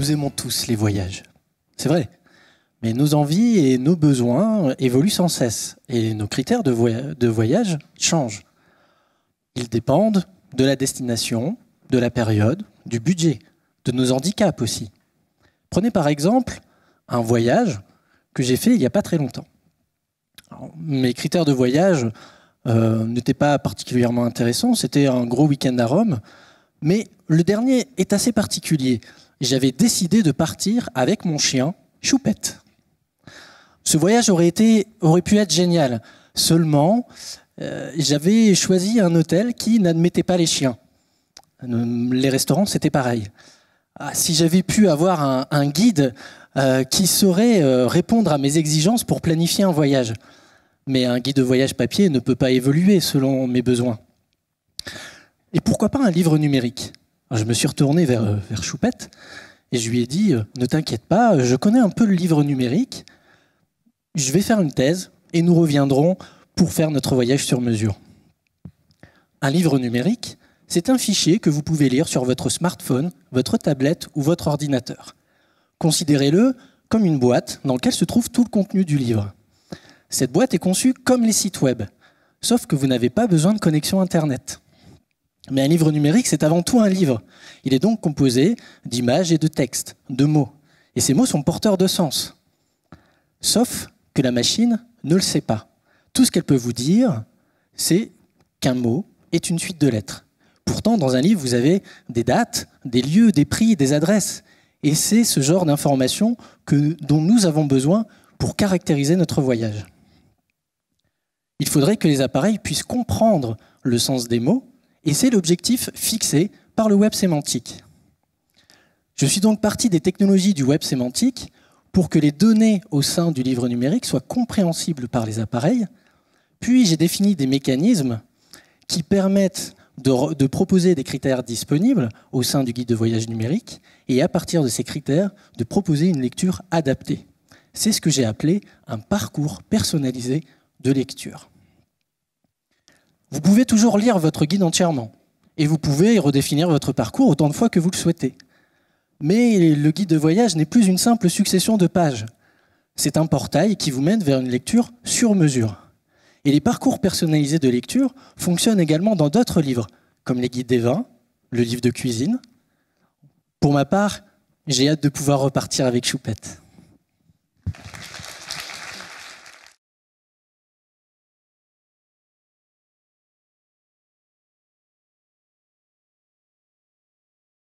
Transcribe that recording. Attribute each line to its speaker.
Speaker 1: Nous aimons tous les voyages. C'est vrai. Mais nos envies et nos besoins évoluent sans cesse. Et nos critères de voyage changent. Ils dépendent de la destination, de la période, du budget, de nos handicaps aussi. Prenez par exemple un voyage que j'ai fait il n'y a pas très longtemps. Alors, mes critères de voyage n'étaient pas particulièrement intéressants. C'était un gros week-end à Rome. Mais le dernier est assez particulier. J'avais décidé de partir avec mon chien, Choupette. Ce voyage aurait pu être génial. Seulement, j'avais choisi un hôtel qui n'admettait pas les chiens. Les restaurants, c'était pareil. Si j'avais pu avoir un guide qui saurait répondre à mes exigences pour planifier un voyage. Mais un guide de voyage papier ne peut pas évoluer selon mes besoins. Et pourquoi pas un livre numérique? Alors, je me suis retourné vers Choupette et je lui ai dit « Ne t'inquiète pas, je connais un peu le livre numérique. Je vais faire une thèse et nous reviendrons pour faire notre voyage sur mesure. » Un livre numérique, c'est un fichier que vous pouvez lire sur votre smartphone, votre tablette ou votre ordinateur. Considérez-le comme une boîte dans laquelle se trouve tout le contenu du livre. Cette boîte est conçue comme les sites web, sauf que vous n'avez pas besoin de connexion Internet. Mais un livre numérique, c'est avant tout un livre. Il est donc composé d'images et de textes, de mots. Et ces mots sont porteurs de sens. Sauf que la machine ne le sait pas. Tout ce qu'elle peut vous dire, c'est qu'un mot est une suite de lettres. Pourtant, dans un livre, vous avez des dates, des lieux, des prix, des adresses. Et c'est ce genre d'informations dont nous avons besoin pour caractériser notre voyage. Il faudrait que les appareils puissent comprendre le sens des mots, et c'est l'objectif fixé par le web sémantique. Je suis donc parti des technologies du web sémantique pour que les données au sein du livre numérique soient compréhensibles par les appareils, puis j'ai défini des mécanismes qui permettent de proposer des critères disponibles au sein du guide de voyage numérique, et à partir de ces critères, de proposer une lecture adaptée. C'est ce que j'ai appelé un parcours personnalisé de lecture. Vous pouvez toujours lire votre guide entièrement et vous pouvez redéfinir votre parcours autant de fois que vous le souhaitez. Mais le guide de voyage n'est plus une simple succession de pages. C'est un portail qui vous mène vers une lecture sur mesure. Et les parcours personnalisés de lecture fonctionnent également dans d'autres livres, comme les guides des vins, le livre de cuisine. Pour ma part, j'ai hâte de pouvoir repartir avec Choupette.